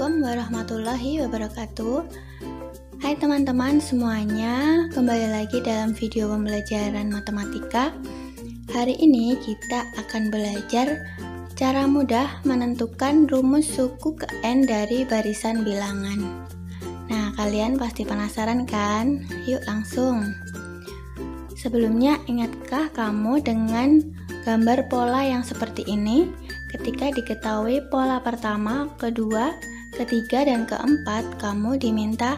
Assalamualaikum warahmatullahi wabarakatuh. Hai teman-teman semuanya, kembali lagi dalam video pembelajaran matematika. Hari ini kita akan belajar cara mudah menentukan rumus suku ke N dari barisan bilangan. Nah, kalian pasti penasaran kan? Yuk langsung. Sebelumnya, ingatkah kamu dengan gambar pola yang seperti ini? Ketika diketahui pola pertama, kedua, ketiga, dan keempat, kamu diminta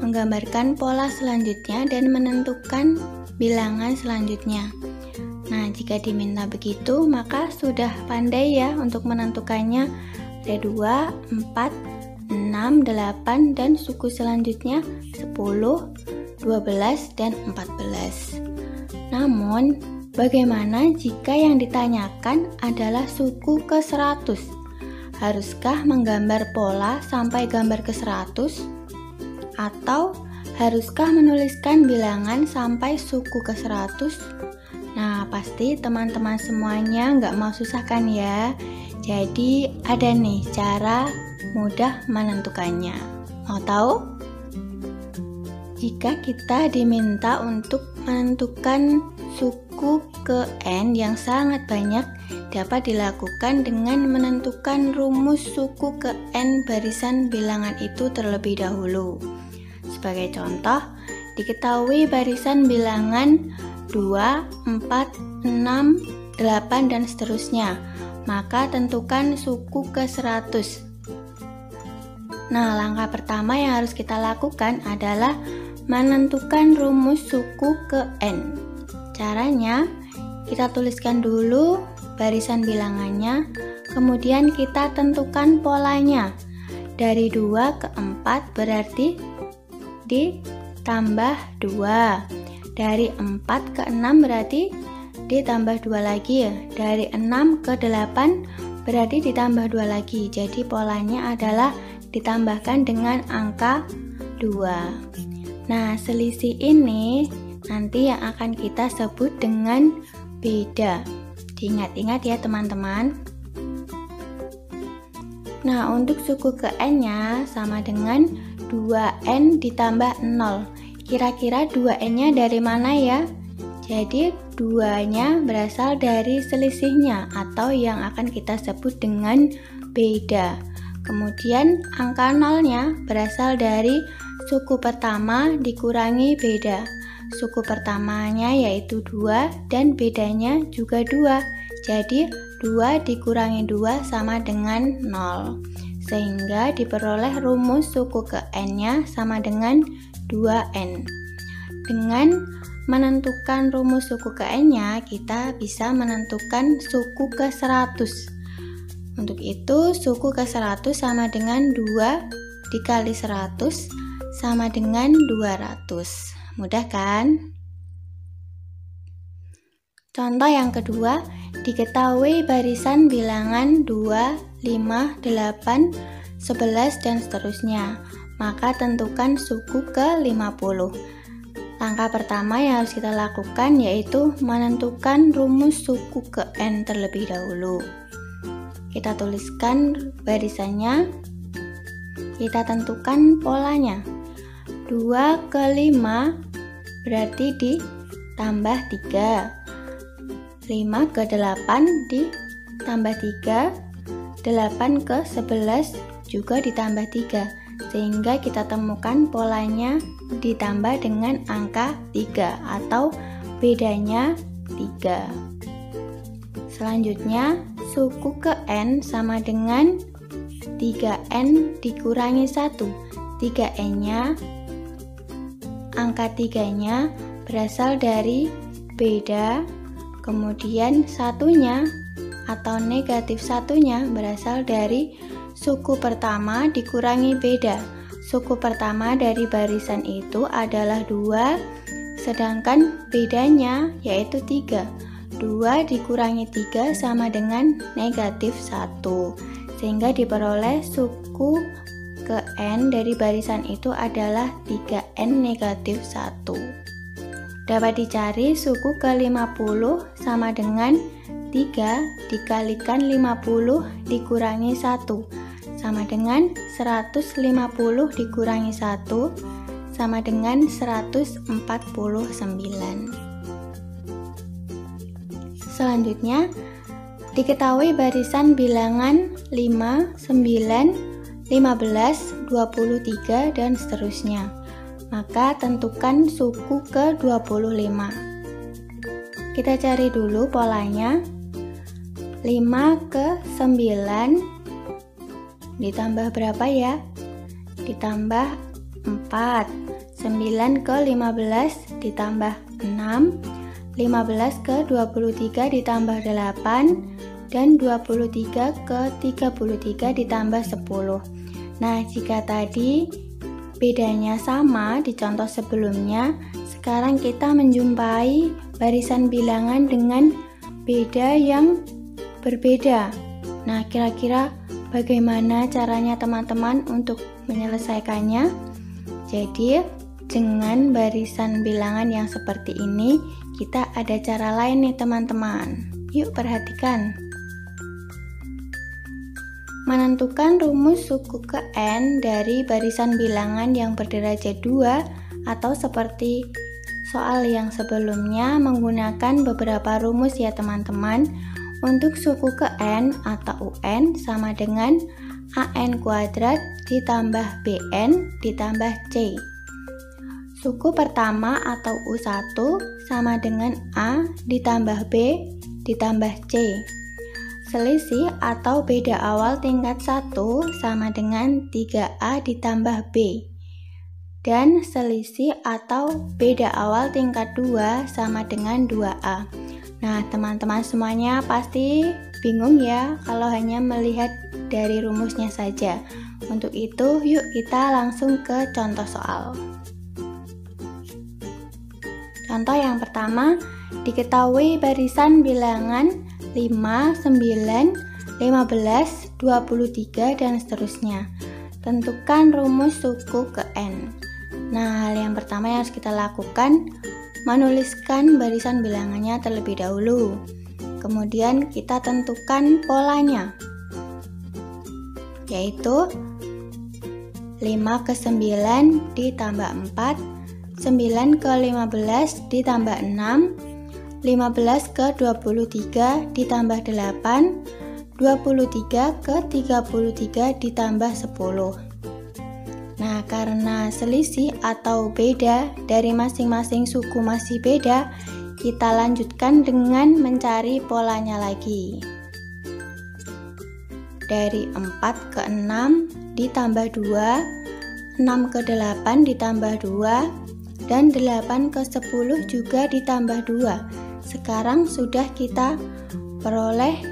menggambarkan pola selanjutnya dan menentukan bilangan selanjutnya. Nah, jika diminta begitu, maka sudah pandai ya untuk menentukannya. Ada 2, 4, 6, 8, dan suku selanjutnya 10, 12, dan 14. Namun, bagaimana jika yang ditanyakan adalah suku ke 100? Haruskah menggambar pola sampai gambar ke 100? Atau haruskah menuliskan bilangan sampai suku ke 100? Nah, pasti teman-teman semuanya nggak mau susah kan ya? Jadi ada nih cara mudah menentukannya. Mau tahu? Jika kita diminta untuk menentukan suku ke N yang sangat banyak, dapat dilakukan dengan menentukan rumus suku ke N barisan bilangan itu terlebih dahulu. Sebagai contoh, diketahui barisan bilangan 2, 4, 6, 8, dan seterusnya. Maka tentukan suku ke 100. Nah, langkah pertama yang harus kita lakukan adalah menentukan rumus suku ke N. Caranya, kita tuliskan dulu barisan bilangannya, kemudian kita tentukan polanya. Dari 2 ke 4 berarti ditambah 2. Dari 4 ke 6 berarti ditambah 2 lagi ya. Dari 6 ke 8 berarti ditambah 2 lagi. Jadi polanya adalah ditambahkan dengan angka 2. Nah, selisih ini nanti yang akan kita sebut dengan beda. Diingat-ingat ya teman-teman. Nah, untuk suku ke N-nya sama dengan 2N ditambah 0. Kira-kira 2N-nya dari mana ya? Jadi 2-nya berasal dari selisihnya atau yang akan kita sebut dengan beda. Kemudian angka 0-nya berasal dari suku pertama dikurangi beda. Suku pertamanya yaitu 2 dan bedanya juga 2. Jadi 2 dikurangi 2 sama dengan 0. Sehingga diperoleh rumus suku ke N-nya sama dengan 2N. Dengan menentukan rumus suku ke N-nya, kita bisa menentukan suku ke 100. Untuk itu, suku ke 100 sama dengan 2 dikali 100 sama dengan 200. Mudah kan? Contoh yang kedua, diketahui barisan bilangan 2, 5, 8, 11, dan seterusnya. Maka tentukan suku ke 50. Langkah pertama yang harus kita lakukan yaitu menentukan rumus suku ke N terlebih dahulu. Kita tuliskan barisannya, kita tentukan polanya. 2 ke 5 berarti ditambah 3. 5 ke 8 ditambah 3. 8 ke 11 juga ditambah 3. Sehingga kita temukan polanya ditambah dengan angka 3 atau bedanya 3. Selanjutnya, suku ke N sama dengan 3N dikurangi 1. 3N-nya, angka 3-nya berasal dari beda, kemudian satunya atau negatif satunya berasal dari suku pertama dikurangi beda. Suku pertama dari barisan itu adalah 2, sedangkan bedanya yaitu 3. 2 dikurangi 3 sama dengan negatif 1. Sehingga diperoleh suku ke N dari barisan itu adalah 3N negatif 1. Dapat dicari suku ke 50 sama dengan 3 dikalikan 50 dikurangi 1. sama dengan 150 dikurangi 1 sama dengan 149. Selanjutnya, diketahui barisan bilangan 5, 9, 15, 23, dan seterusnya. Maka tentukan suku ke-25. Kita cari dulu polanya. 5 ke 9 ditambah berapa ya? Ditambah 4. 9 ke 15 ditambah 6. 15 ke 23 ditambah 8. Dan 23 ke 33 ditambah 10. Nah, jika tadi bedanya sama di contoh sebelumnya, sekarang kita menjumpai barisan bilangan dengan beda yang berbeda. Nah, kira-kira bagaimana caranya teman-teman untuk menyelesaikannya? Jadi, dengan barisan bilangan yang seperti ini, kita ada cara lain nih teman-teman. Yuk perhatikan. Menentukan rumus suku ke N dari barisan bilangan yang berderajat 2 atau seperti soal yang sebelumnya menggunakan beberapa rumus ya teman-teman. Untuk suku ke N atau UN sama dengan AN kuadrat ditambah BN ditambah C. Suku pertama atau U1 sama dengan A ditambah B ditambah C. Selisih atau beda awal tingkat 1 sama dengan 3A ditambah B. Dan selisih atau beda awal tingkat 2 sama dengan 2A. Nah, teman-teman semuanya pasti bingung ya kalau hanya melihat dari rumusnya saja. Untuk itu, yuk kita langsung ke contoh soal. Contoh yang pertama, diketahui barisan bilangan 5, 9, 15, 23, dan seterusnya. Tentukan rumus suku ke N. Nah, hal yang pertama yang harus kita lakukan, menuliskan barisan bilangannya terlebih dahulu. Kemudian kita tentukan polanya, yaitu 5 ke 9 ditambah 4, 9 ke 15 ditambah 6, 15 ke 23 ditambah 8, 23 ke 33 ditambah 10. Nah, karena selisih atau beda dari masing-masing suku masih beda, kita lanjutkan dengan mencari polanya lagi. Dari 4 ke 6 ditambah 2, 6 ke 8 ditambah 2, dan 8 ke 10 juga ditambah 2. Sekarang sudah kita peroleh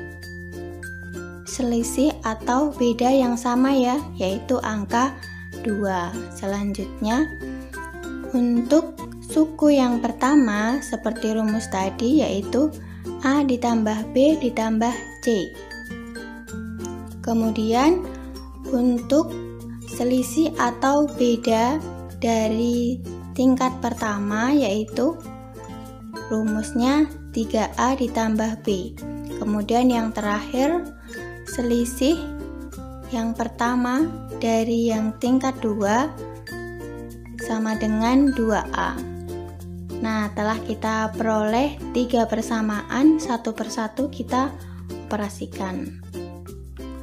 selisih atau beda yang sama ya, yaitu angka 2. Selanjutnya, untuk suku yang pertama seperti rumus tadi, yaitu A ditambah B ditambah C. Kemudian untuk selisih atau beda dari tingkat pertama, yaitu rumusnya 3A ditambah B. Kemudian yang terakhir, selisih yang pertama dari yang tingkat 2 sama dengan 2A. Nah, telah kita peroleh 3 persamaan, satu persatu kita operasikan.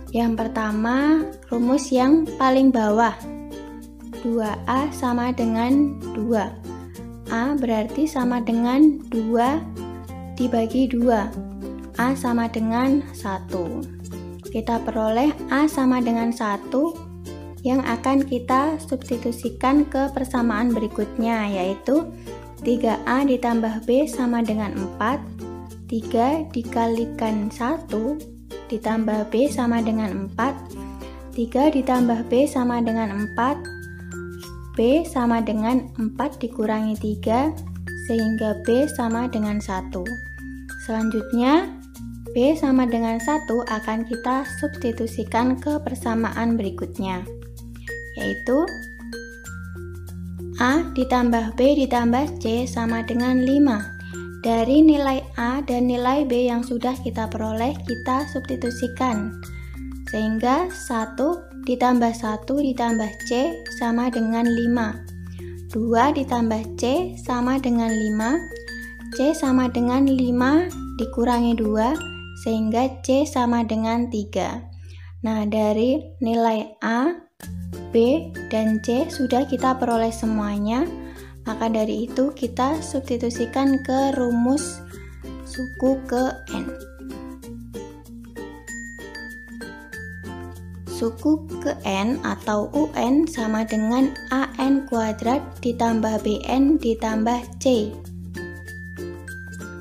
Yang pertama, rumus yang paling bawah, 2A sama dengan 2. A berarti sama dengan 2 dibagi 2. A sama dengan 1. Kita peroleh A sama dengan 1 yang akan kita substitusikan ke persamaan berikutnya, yaitu 3A ditambah B sama dengan 4. 3 dikalikan 1 ditambah B sama dengan 4. 3 ditambah B sama dengan 4. B sama dengan 4 dikurangi 3, sehingga B sama dengan 1. Selanjutnya, B sama dengan 1 akan kita substitusikan ke persamaan berikutnya, yaitu A ditambah B ditambah C sama dengan 5. Dari nilai A dan nilai B yang sudah kita peroleh, kita substitusikan, sehingga 1 ditambah 1 ditambah C sama dengan 5. 2 ditambah C sama dengan 5. C sama dengan 5 dikurangi 2, sehingga C sama dengan 3. Nah, dari nilai A, B, dan C sudah kita peroleh semuanya. Maka dari itu kita substitusikan ke rumus suku ke N. Suku ke N atau UN sama dengan AN kuadrat ditambah BN ditambah C.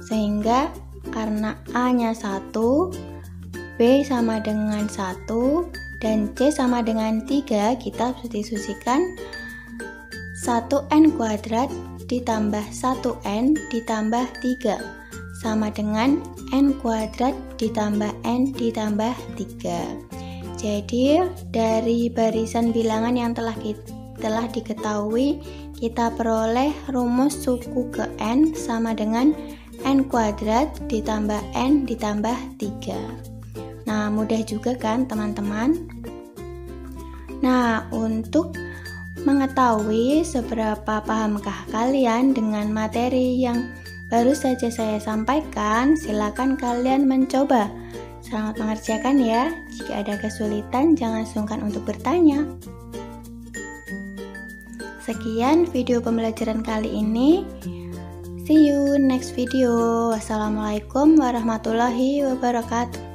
Sehingga karena A-nya 1, B sama dengan 1, dan C sama dengan 3, kita substitusikan 1N kuadrat ditambah 1N ditambah 3 sama dengan N kuadrat ditambah N ditambah 3. Jadi dari barisan bilangan yang telah diketahui, kita peroleh rumus suku ke N sama dengan N kuadrat ditambah N ditambah 3. Nah, mudah juga kan teman-teman? Nah, untuk mengetahui seberapa pahamkah kalian dengan materi yang baru saja saya sampaikan, silakan kalian mencoba. Selamat mengerjakan ya. Jika ada kesulitan, jangan sungkan untuk bertanya. Sekian video pembelajaran kali ini. See you next video. Wassalamualaikum warahmatullahi wabarakatuh.